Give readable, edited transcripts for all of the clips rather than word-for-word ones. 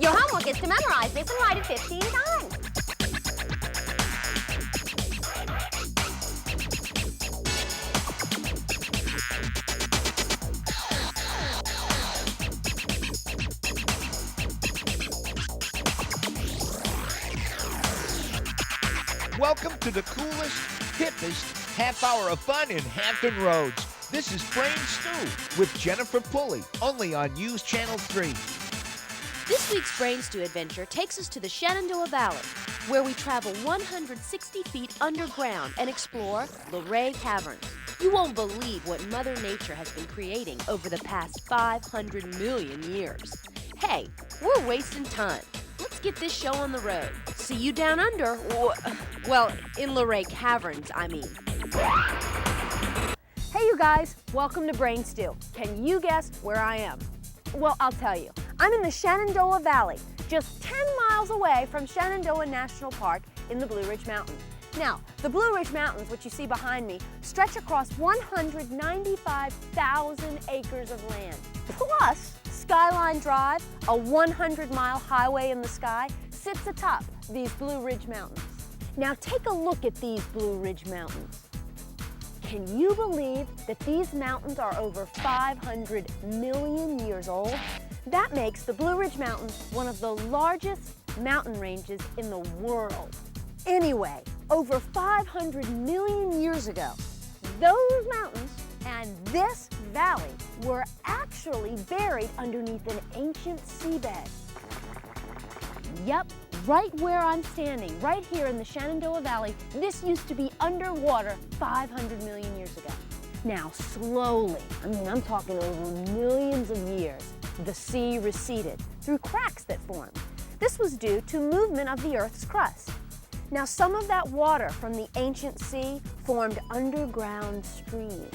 Your homework is to memorize this and write it 15 times. Welcome to the coolest, hippest half hour of fun in Hampton Roads. This is Brain Stew with Jennifer Pulley, only on News Channel 3. This week's Brain Stew adventure takes us to the Shenandoah Valley, where we travel 160 feet underground and explore Luray Caverns. You won't believe what Mother Nature has been creating over the past 500 million years. Hey, we're wasting time. Let's get this show on the road. See you down under, well, in Luray Caverns, I mean. Hey you guys, welcome to Brain Stew. Can you guess where I am? Well, I'll tell you. I'm in the Shenandoah Valley, just 10 miles away from Shenandoah National Park in the Blue Ridge Mountains. Now, the Blue Ridge Mountains, which you see behind me, stretch across 195,000 acres of land. Plus, Skyline Drive, a 100-mile highway in the sky, sits atop these Blue Ridge Mountains. Now take a look at these Blue Ridge Mountains. Can you believe that these mountains are over 500 million years old? That makes the Blue Ridge Mountains one of the largest mountain ranges in the world. Anyway, over 500 million years ago, those mountains and this valley were actually buried underneath an ancient seabed. Yep, right where I'm standing, right here in the Shenandoah Valley, this used to be underwater 500 million years ago. Now, slowly, I'm talking over millions of years, the sea receded through cracks that formed. This was due to movement of the Earth's crust. Now, some of that water from the ancient sea formed underground streams.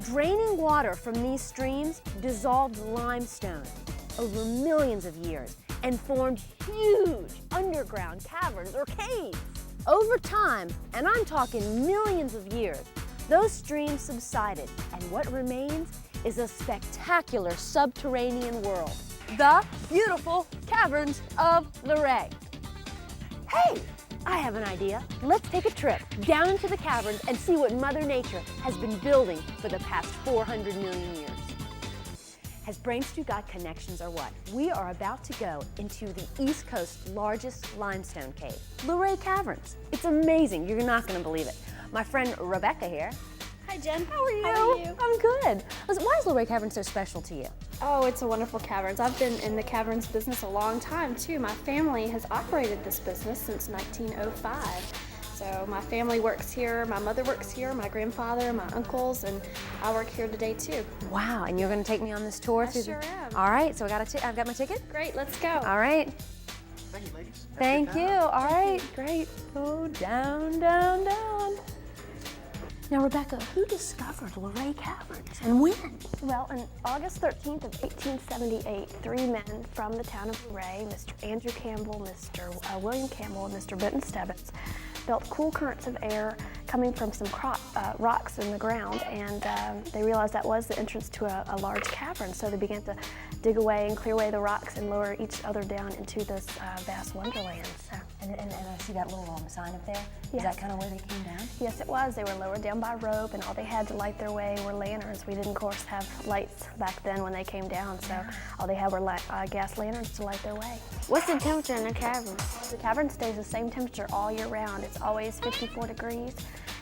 Draining water from these streams dissolved limestone over millions of years and formed huge underground caverns or caves. Over time, and I'm talking millions of years, those streams subsided, and what remains is a spectacular subterranean world, the beautiful caverns of Luray. Hey, I have an idea. Let's take a trip down into the caverns and see what Mother Nature has been building for the past 400 million years. Has Brain Stew got connections or what? We are about to go into the East Coast's largest limestone cave, Luray Caverns. It's amazing. You're not going to believe it. My friend Rebecca here. Hi, Jen. How are you? How are you? I'm good. Listen, why is Luray Caverns so special to you? Oh, it's a wonderful caverns. I've been in the caverns business a long time, too. My family has operated this business since 1905. So my family works here, my mother works here, my grandfather, my uncles, and I work here today, too. Wow, and you're going to take me on this tour? I sure am. All right, so I've got my ticket? Great, let's go. All right. Thank you, ladies. Thank you. All right, great. Go down, down, down. Now, Rebecca, who discovered Luray Caverns and when? Well, on August 13th of 1878, 3 men from the town of Luray, Mr. Andrew Campbell, Mr. William Campbell, and Mr. Benton Stebbins, felt cool currents of air coming from some rocks in the ground, and they realized that was the entrance to a large cavern. So they began to dig away and clear away the rocks and lower each other down into this vast wonderland. So. And I see that little sign up there. Yes. Is that kind of where they came down? Yes, it was. They were lowered down by rope, and all they had to light their way were lanterns. We didn't, of course, have lights back then when they came down, so all they had were gas lanterns to light their way. What's the temperature in the cavern? The cavern stays the same temperature all year round. It's always 54 degrees,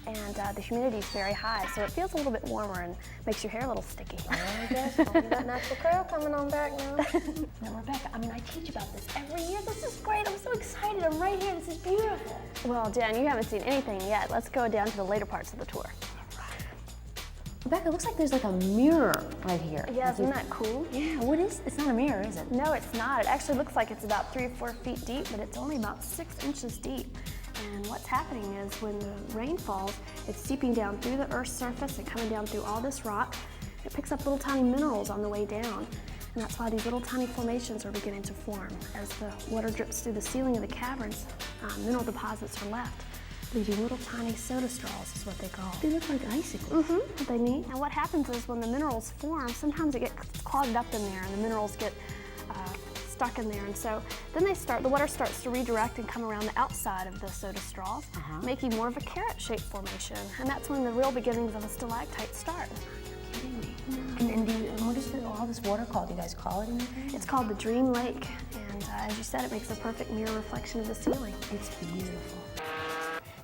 and the humidity is very high, so it feels a little bit warmer and makes your hair a little sticky. Oh, I guess. You got natural curl coming on back now. Now, Rebecca, I teach about this every year. This is great. I'm so excited. I'm right here. This is beautiful. Well, Jen, you haven't seen anything yet. Let's go down to the later parts of the tour. Rebecca, it looks like there's like a mirror right here. Yeah, isn't that cool? Yeah, what is, it's not a mirror, is it? No, it's not. It actually looks like it's about 3 or 4 feet deep, but it's only about 6 inches deep. And what's happening is when the rain falls, it's seeping down through the Earth's surface and coming down through all this rock. It picks up little tiny minerals on the way down. And that's why these little tiny formations are beginning to form. As the water drips through the ceiling of the caverns, mineral deposits are left, leaving little tiny soda straws is what they call. They look like icicles. Aren't they neat? And what happens is when the minerals form, sometimes it gets clogged up in there and the minerals get stuck in there. And so then the water starts to redirect and come around the outside of the soda straws, making more of a carrot-shaped formation. And that's when the real beginnings of a stalactite start. And what is all this water called? Do you guys call it anything? It's called the Dream Lake. And as you said, it makes a perfect mirror reflection of the ceiling. It's beautiful.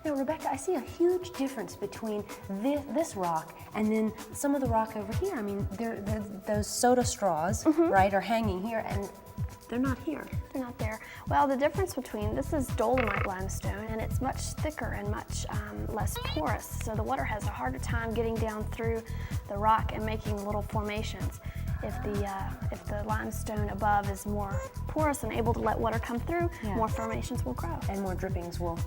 Now, Rebecca, I see a huge difference between this rock and then some of the rock over here. I mean, those soda straws, right, are hanging here, and they're not here. They're not there. Well, the difference between this is dolomite limestone, and it's much thicker and much less porous. So the water has a harder time getting down through the rock and making little formations. If the limestone above is more porous and able to let water come through, more formations will grow. And more drippings will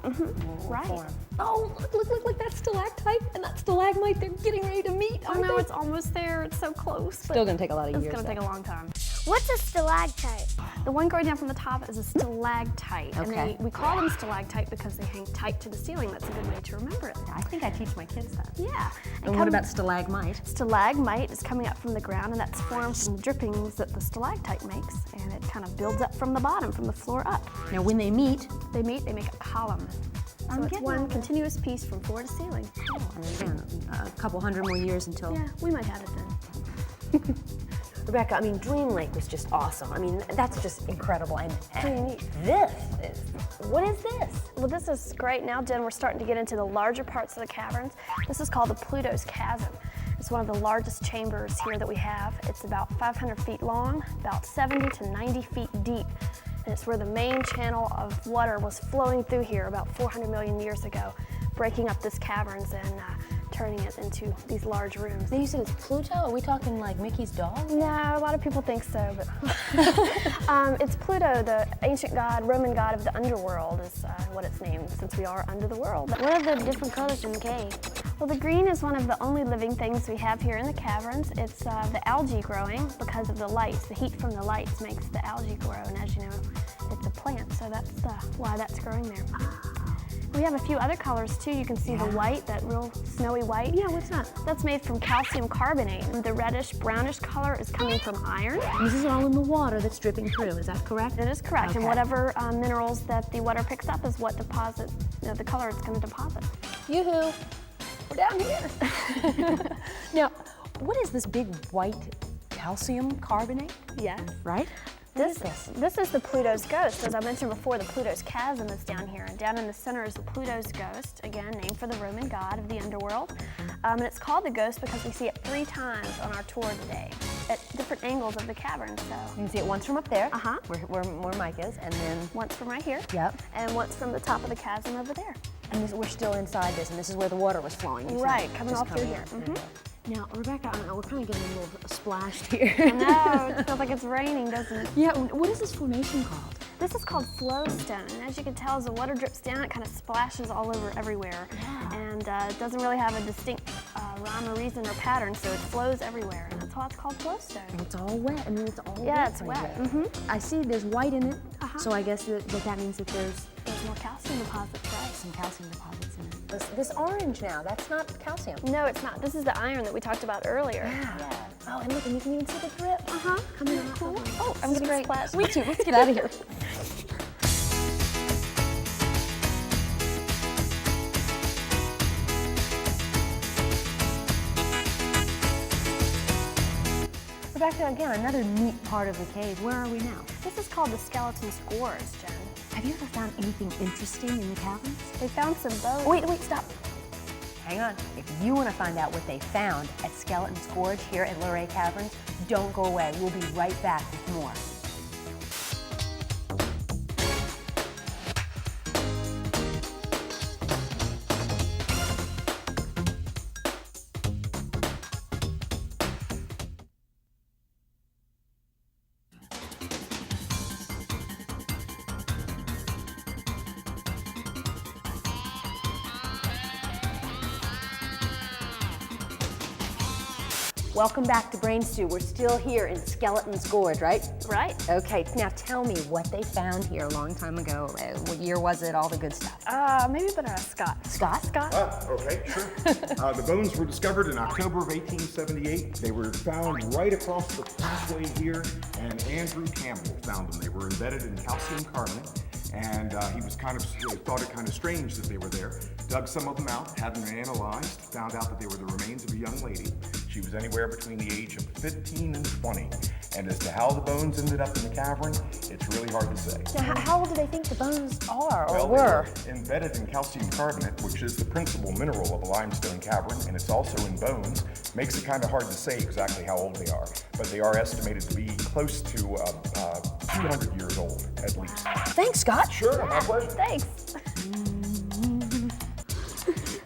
Right. form. Oh, look, that stalactite and that stalagmite, they're getting ready to meet, Oh no, it's almost there. It's so close. But Still gonna take a lot of years. it's gonna take a long time. What's a stalactite? The one going down from the top is a stalactite. Okay. And we call them stalactite because they hang tight to the ceiling. That's a good way to remember it. I think I teach my kids that. Yeah. And what about stalagmite? Stalagmite is coming up from the ground, and that's formed from the drippings that the stalactite makes, and it kind of builds up from the bottom, from the floor up. Now, when they meet, They make a column. So it's getting one it. continuous piece from floor to ceiling. and again, a couple hundred more years until. Yeah, we might have it then. Rebecca, I mean, Dream Lake was just awesome. I mean, that's just incredible. And Pretty neat. what is this? Well, this is great. Now, Jen, we're starting to get into the larger parts of the caverns. This is called the Pluto's Chasm. It's one of the largest chambers here that we have. It's about 500 feet long, about 70 to 90 feet deep. And it's where the main channel of water was flowing through here about 400 million years ago, breaking up this caverns and turning it into these large rooms. Now, you said it's Pluto? Are we talking like Mickey's dog? No, a lot of people think so, but it's Pluto, the ancient god, Roman god of the underworld is what it's named, since we are under the world. What are the different colors in the cave? Well, the green is one of the only living things we have here in the caverns. It's the algae growing because of the lights. The heat from the lights makes the algae grow, and as you know, it's a plant, so that's why that's growing there. We have a few other colors too. You can see the white, that real snowy white. Yeah, what's that? That's made from calcium carbonate. The reddish, brownish color is coming from iron. This is all in the water that's dripping through, is that correct? That is correct, Okay. and whatever minerals that the water picks up is what deposit, the color it's going to deposit. Yoo-hoo, we're down here. Now, what is this big white calcium carbonate, Yes. right? This is the Pluto's ghost. As I mentioned before, the Pluto's Chasm is down here, and down in the center is the Pluto's ghost, again named for the Roman god of the underworld. And it's called the ghost because we see it 3 times on our tour today at different angles of the cavern. So You can see it once from up there, Uh-huh. where Mike is, and then, once from right here, yep. and once from the top of the chasm over there. And we're still inside this, and this is where the water was flowing. you said. Right, coming Just all through coming here. out through here. Now, Rebecca, I don't know, we're kind of getting a little splashed here. No, it feels like it's raining, doesn't it? Yeah, what is this formation called? This is called flowstone. And as you can tell, as the water drips down, it kind of splashes all over everywhere. Yeah. And it doesn't really have a distinct rhyme or reason or pattern, so it flows everywhere. And that's why it's called flowstone. And it's all wet. I mean, it's all Yeah, wet. it's right wet. there. I see there's white in it, Uh-huh. so I guess that means that there's There's more calcium deposits, right? some calcium deposits in it. This orange now, that's not calcium. No, it's not. This is the iron that we talked about earlier. Yeah. Oh, and look, and you can even see the drip. Uh-huh. Coming out. Cool. of it. Oh, I'm This gonna is splash. Me too. Let's get out of here. Rebecca, again, another neat part of the cave. Where are we now? This is called the skeleton's gorge, Jen. Have you ever found anything interesting in the caverns? They found some bones. Wait, stop. Hang on. If you want to find out what they found at Skeleton's Gorge here at Luray Caverns, don't go away. We'll be right back with more. Welcome back to Brain Stew. We're still here in Skeleton's Gorge, right? Right. Okay, now tell me what they found here a long time ago. What year was it? All the good stuff. Maybe a bit of Scott. Scott? Scott? Okay, sure. The bones were discovered in October of 1878. They were found right across the pathway here, and Andrew Campbell found them. They were embedded in calcium carbonate, and he thought it kind of strange that they were there. Dug some of them out, had them analyzed, found out that they were the remains of a young lady. She was anywhere between the age of 15 and 20. And as to how the bones ended up in the cavern, it's really hard to say. Now, how old do they think the bones are or Well, were? they were embedded in calcium carbonate, which is the principal mineral of a limestone cavern, and it's also in bones. Makes it kind of hard to say exactly how old they are, but they are estimated to be close to 200 years old, at least. Thanks, Scott. Sure, my pleasure. Thanks.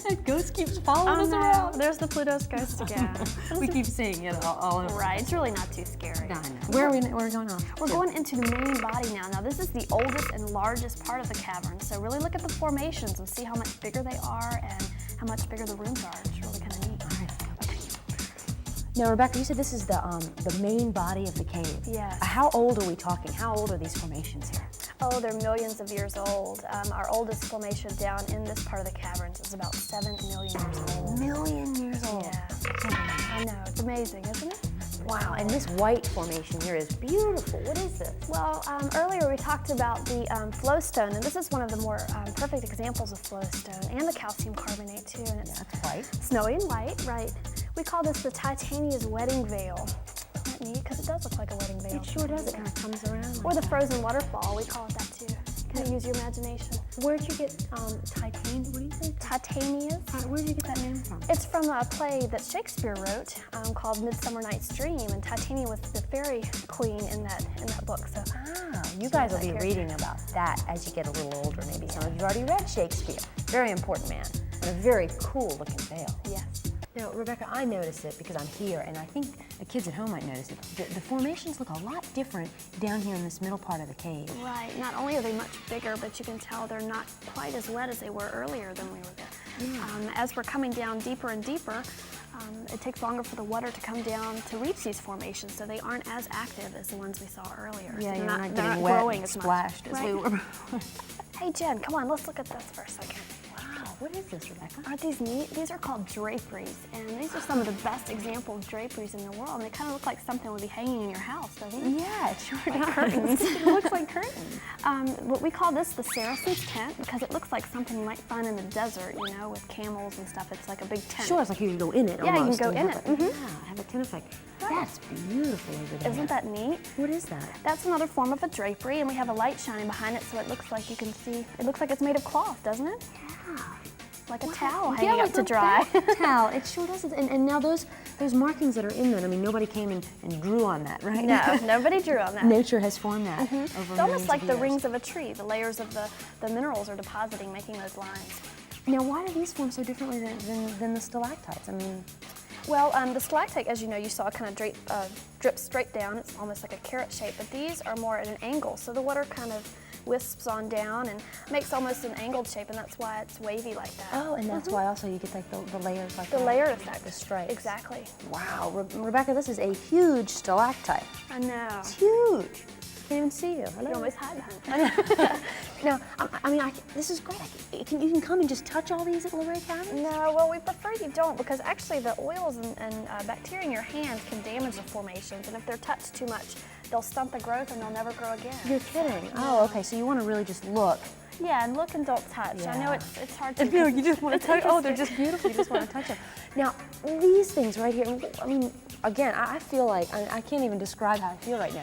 That ghost keeps following us no, around. there's the Pluto's ghost again. We keep seeing it all over. Right, it's really not too scary. No, I know. Where are we going on? We're going into the main body now. Now this is the oldest and largest part of the cavern, so really look at the formations and see how much bigger they are and how much bigger the rooms are. It's really kind of neat. All right. Now, Rebecca, you said this is the main body of the cave. Yes. How old are we talking? How old are these formations here? Oh, they're millions of years old. Our oldest formation down in this part of the caverns is about 7 million years old. Million years old. Yeah. I know, it's amazing, isn't it? Wow, and this white formation here is beautiful. What is this? Well, earlier we talked about the flowstone, and this is one of the more perfect examples of flowstone, and the calcium carbonate too. And it's That's white. snowy and white, right? We call this the Titania's wedding veil. Isn't that neat? Because it does look like a wedding veil. It sure does. It kind of comes around. Or like the that. frozen waterfall, we call it that too. Kind of use your imagination. Where'd you get Titan? What do you say? Titania's. Where'd you get that name from? It's from a play that Shakespeare wrote called Midsummer Night's Dream, and Titania was the fairy queen in that book. So, You guys will that be character. reading about that as you get a little older. Maybe some of you have already read Shakespeare. Very important man, and a very cool looking veil. yes. Now, Rebecca, I notice it because I'm here, and I think the kids at home might notice it. The formations look a lot different down here in this middle part of the cave. Right. Not only are they much bigger, but you can tell they're not quite as wet as they were earlier than we were there. As we're coming down deeper and deeper, it takes longer for the water to come down to reach these formations, so they aren't as active as the ones we saw earlier. Yeah, so you're not they're getting wet growing and as splashed much. as we Right. were. Hey Jen, come on, let's look at this for a second. Wow, what is this, Rebecca? Aren't these neat? These are called draperies, and these are some of the best example of draperies in the world. And they kind of look like something would be hanging in your house, doesn't it? Yeah, it sure Like does. curtains. It looks like curtains. What we call this the Saracen's tent because it looks like something you might find in the desert, you know, with camels and stuff. It's like a big tent. Sure, it's like you can go in it Yeah, you can almost. go and in have it. Yeah, have a tent effect. That's beautiful over there. Isn't that neat? What is that? That's another form of a drapery, and we have a light shining behind it, so it looks like you can see. It looks like it's made of cloth, doesn't it? Yeah. Like a towel Yeah, hanging like up to a dry. towel. It sure does. And now those markings that are in that, I mean, nobody came and drew on that, right? No, nobody drew on that. Nature has formed that over It's millions almost like of the years. rings of a tree. The layers of the minerals are depositing, making those lines. Now, why do these form so differently than the stalactites? I mean, Well, the stalactite, as you know, you saw kind of drip straight down. It's almost like a carrot shape, but these are more at an angle. So the water kind of wisps on down and makes almost an angled shape, and that's why it's wavy like that. oh, and that's why also you get like the layers like The that. layer effect. Like the stripes. Exactly. Wow, Rebecca, this is a huge stalactite. I know. It's huge. Can't even see you. You always hide behind it. Now, I mean, this is great. You can come and just touch all these at Luray Caverns? No, well, we prefer you don't because actually the oils and bacteria in your hands can damage the formations, and if they're touched too much, they'll stunt the growth and they'll never grow again. You're kidding. Oh, okay. So you want to really just look. Yeah, and look and don't touch. I know Yeah. it's hard to. You just want it's to touch. Oh, they're interesting. just beautiful. You just want to touch them. Now, these things right here. I mean, again, I feel like I can't even describe how I feel right now.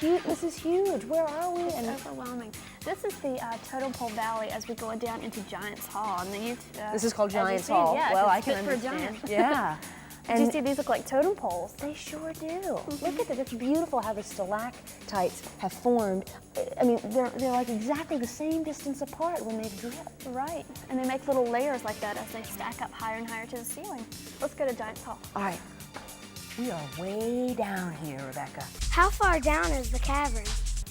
This is huge. Where are we? And overwhelming. This is the Totem Pole Valley as we go down into Giants Hall. And This is called as you Giants see, Hall. Yeah, well, I it's can fit for a understand. giant. Yeah. Did you see these look like totem poles? They sure do. Look at it. It's beautiful how the stalactites have formed. I mean, they're like exactly the same distance apart when they've dripped. Right. And they make little layers like that as they stack up higher and higher to the ceiling. Let's go to Giants Hall. All right. We are way down here, Rebecca. How far down is the cavern?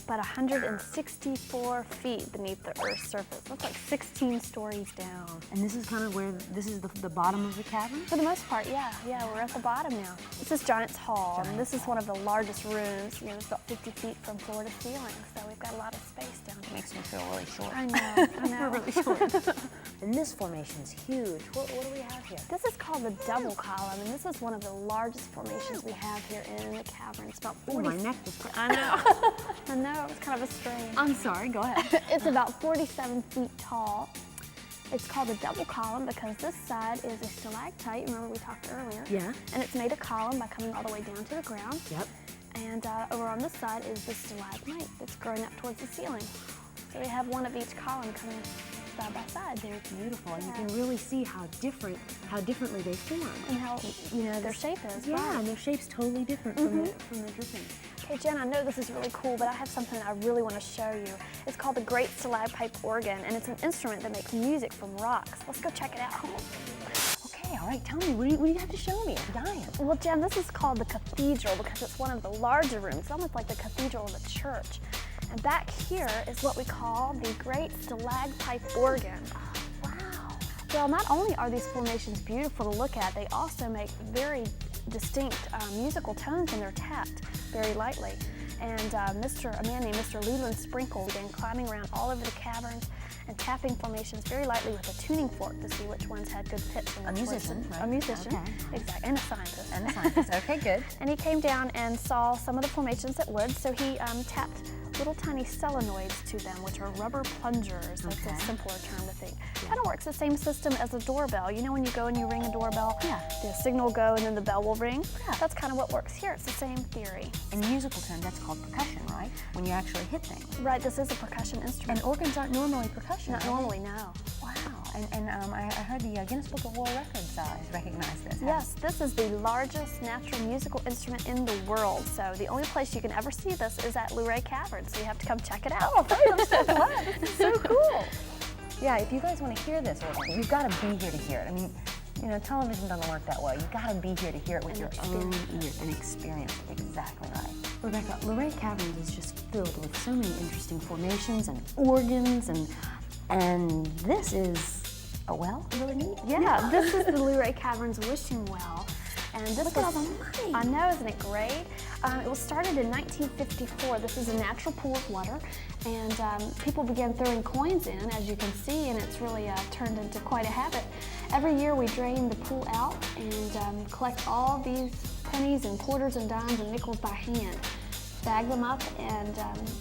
about 164 feet beneath the Earth's surface. That's like 16 stories down. And this is kind of where, this is the bottom of the cavern? For the most part, yeah, we're at the bottom now. This is Giant's Hall, and this is one of the largest rooms. You know, it's about 50 feet from floor to ceiling, so we've got a lot of space down here. Makes me feel really short. I know, I know. We're really short. And this formation's huge. What do we have here? This is called the double column, and this is one of the largest formations we have here in the cavern. It's about 40. Oh, my neck just. I know. I know, it's kind of a strain. I'm sorry, go ahead. It's about 47 feet tall. It's called a double column because this side is a stalactite, remember we talked earlier? Yeah. And it's made a column by coming all the way down to the ground. Yep. And over on this side is the stalagmite that's growing up towards the ceiling. So we have one of each column coming side by side. They're beautiful, and you can really see how differently they form. And how, their shape is. Yeah, right. and their shape's totally different from the dripping. Okay, Jen, I know this is really cool, but I have something I really want to show you. It's called the Great Stalacpipe Organ, and it's an instrument that makes music from rocks. Let's go check it out. Okay, all right, tell me, what do you have to show me? I'm dying. Well, Jen, this is called the cathedral because it's one of the larger rooms. It's almost like the cathedral of a church. And back here is what we call the Great Stalacpipe Organ. Oh, wow. Well, not only are these formations beautiful to look at, they also make very distinct musical tones when they're tapped very lightly. And a man named Mr. Leland Sprinkle began climbing around all over the caverns and tapping formations very lightly with a tuning fork to see which ones had good pitch. And A musician, right? A musician, okay. Exactly, and a scientist. And a scientist, okay, good. And he came down and saw some of the formations that would, so he tapped little tiny solenoids to them, which are rubber plungers. That's a simpler term to think. Kind of works the same system as a doorbell. You know when you go and you ring a doorbell, the signal will go and then the bell will ring? Yeah. That's kind of what works here. It's the same theory. In musical term, that's called percussion, right? When you actually hit things. Right, this is a percussion instrument. And organs aren't normally percussion, Not normally, no. Wow, and I heard the Guinness Book of World Records recognized this. Yes, this is the largest natural musical instrument in the world. So the only place you can ever see this is at Luray Caverns. So you have to come check it out. Oh, I'm so glad. This is so cool. Yeah, if you guys want to hear this organ, you've got to be here to hear it. I mean, you know, television doesn't work that well. You've got to be here to hear it with your own ears and experience it. Exactly right. Rebecca, Luray Caverns is just filled with so many interesting formations and organs, and this is a well? Really neat. Yeah, this is the Luray Caverns wishing well. And this Look at all the money. I know, isn't it great? It was started in 1954. This is a natural pool of water, and people began throwing coins in, as you can see, and it's really turned into quite a habit. Every year we drain the pool out and collect all these pennies and quarters and dimes and nickels by hand, bag them up and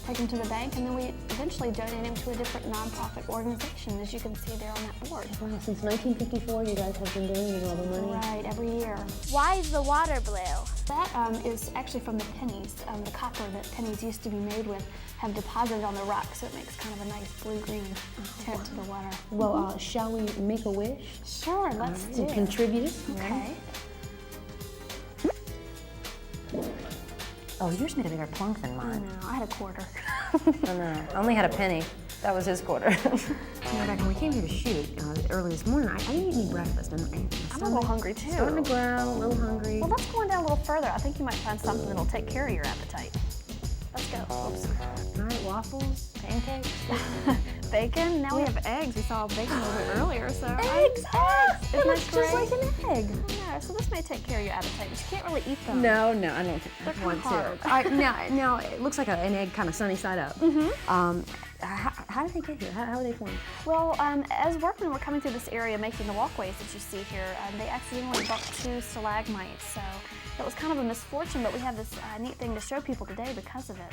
take them to the bank, and then we eventually donate them to a different nonprofit organization, as you can see there on that board. Wow, since 1954, you guys have been donating all the money. Right, every year. Why is the water blue? That is actually from the pennies. The copper that pennies used to be made with have deposited on the rock, so it makes kind of a nice blue-green tint to the water. Well, shall we make a wish? Sure, let's do To it. contribute? Okay. Oh, yours made a bigger plunk than I mine. know, I had a quarter. I know. I only had a penny. That was his quarter. You know, back when we came here to shoot early this morning, I didn't eat any breakfast. I'm a little hungry too. Starting to growl, a little hungry. Well, let's go on down a little further. I think you might find something that'll take care of your appetite. Let's go. Oops. All right, waffles, pancakes. Bacon. Now we have eggs. We saw bacon a little bit earlier, so Eggs! Isn't It that looks just like great? an egg. Yeah, so this may take care of your appetite, but you can't really eat them. No, I don't They're want to. hard. All right, now it looks like an egg kind of sunny side up. How did they get here? How were they formed? Well, as workmen were coming through this area making the walkways that you see here, they accidentally bumped 2 stalagmites. So that was kind of a misfortune, but we have this neat thing to show people today because of it.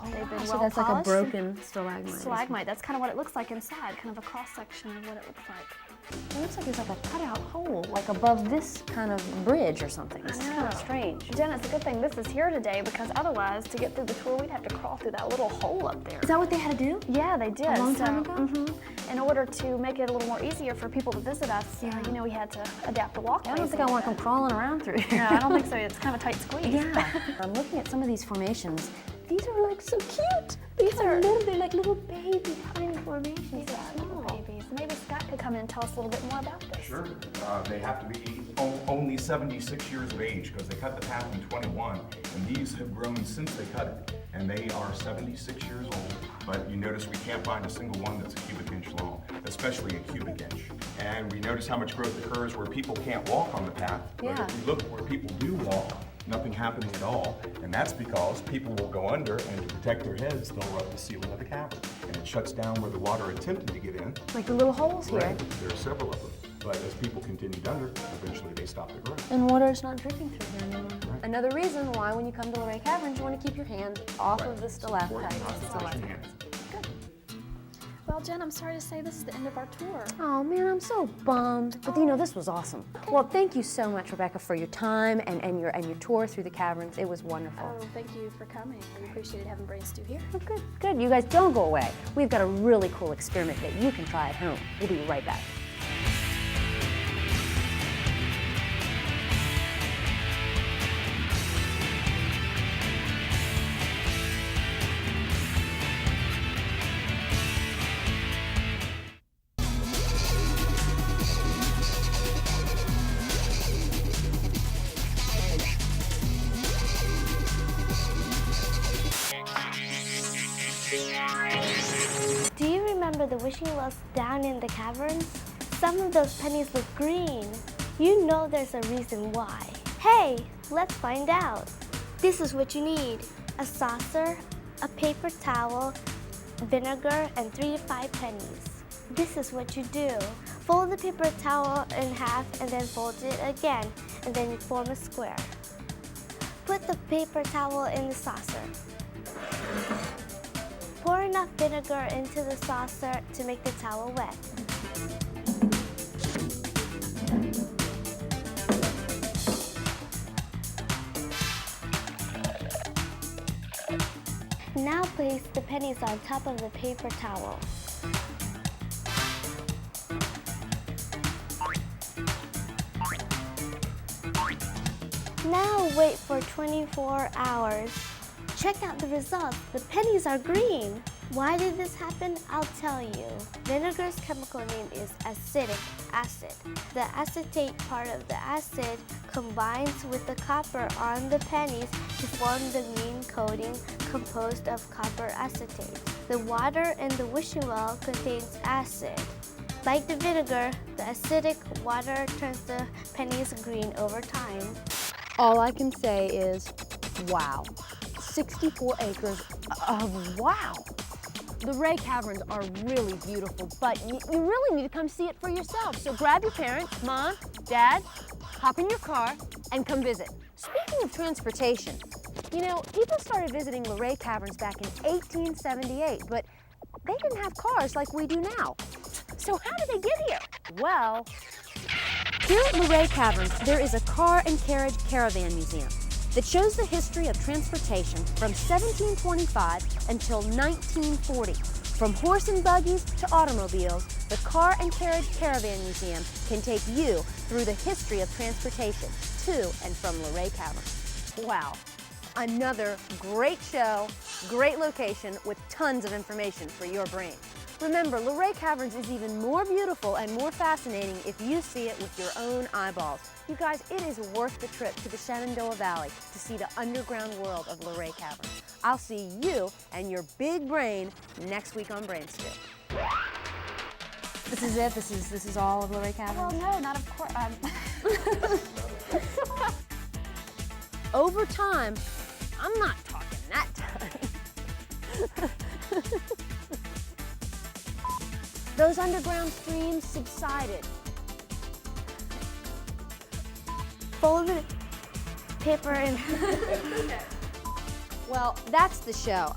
And they've been So well that's like a polished. broken stalagmite. Stalagmite, that's kind of what it looks like inside, kind of a cross-section of what it looks like. It looks like there's like a cutout hole, like above this kind of bridge or something. It's I kind know. of strange. Jen, it's a good thing this is here today because otherwise, to get through the tour, we'd have to crawl through that little hole up there. Is that what they had to do? Yeah, they did. A long time ago? In order to make it a little more easier for people to visit us, you know, we had to adapt the walkways. I don't think I want to come crawling around through here. No, I don't think so. It's kind of a tight squeeze. Yeah. I'm looking at some of these formations. These are like so cute. These are they're like little baby tiny formations. These are little babies. Maybe Scott could come in and tell us a little bit more about this. Sure. They have to be only 76 years of age because they cut the path in 21, and these have grown since they cut it, and they are 76 years old. But you notice we can't find a single one that's a cubic inch long, especially a cubic inch. And we notice how much growth occurs where people can't walk on the path. But if we look where people do walk, nothing happening at all, and that's because people will go under, and to protect their heads, they'll rub the ceiling of the cavern, and it shuts down where the water attempted to get in. Like the little holes here. Right. There are several of them, but as people continued under, eventually they stopped the growth. And water is not dripping through here anymore. Right. Another reason why when you come to Luray Caverns, you want to keep your hand off of the stalactites. Well, Jen, I'm sorry to say this is the end of our tour. Oh man, I'm so bummed. But you know, this was awesome. Well, thank you so much, Rebecca, for your time and your tour through the caverns. It was wonderful. Oh, thank you for coming. We appreciated having Brain Stew here. Oh, good, good. You guys don't go away. We've got a really cool experiment that you can try at home. We'll be right back. Do you remember the wishing wells down in the caverns? Some of those pennies look green. You know there's a reason why. Hey, let's find out. This is what you need: a saucer, a paper towel, vinegar, and 3 to 5 pennies. This is what you do. Fold the paper towel in half and then fold it again, and then you form a square. Put the paper towel in the saucer. Pour enough vinegar into the saucer to make the towel wet. Now place the pennies on top of the paper towel. Now wait for 24 hours. Check out the results. The pennies are green. Why did this happen? I'll tell you. Vinegar's chemical name is acetic acid. The acetate part of the acid combines with the copper on the pennies to form the green coating composed of copper acetate. The water in the wishing well contains acid. Like the vinegar, the acidic water turns the pennies green over time. All I can say is, wow. 64 acres of wow. The Luray Caverns are really beautiful, but you really need to come see it for yourself. So grab your parents, Mom, Dad, hop in your car, and come visit. Speaking of transportation, you know, people started visiting Luray Caverns back in 1878, but they didn't have cars like we do now. So how did they get here? Well, here at Luray Caverns, there is a car and carriage caravan museum that shows the history of transportation from 1725 until 1940. From horse and buggies to automobiles, the Car and Carriage Caravan Museum can take you through the history of transportation to and from Luray Caverns. Wow, another great show, great location with tons of information for your brain. Remember, Luray Caverns is even more beautiful and more fascinating if you see it with your own eyeballs. You guys, it is worth the trip to the Shenandoah Valley to see the underground world of Luray Caverns. I'll see you and your big brain next week on Brain Stew. This is it? This is all of Luray Caverns? Well, no, not of course. Over time, I'm not talking that time. Those underground streams subsided. Fold the paper in. Well, that's the show.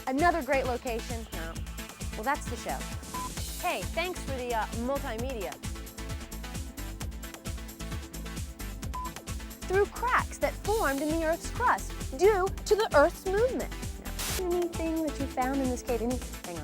Another great location. No. Well, that's the show. Hey, thanks for the multimedia. Through cracks that formed in the Earth's crust due to the Earth's movement. Now, anything that you found in this cave, anything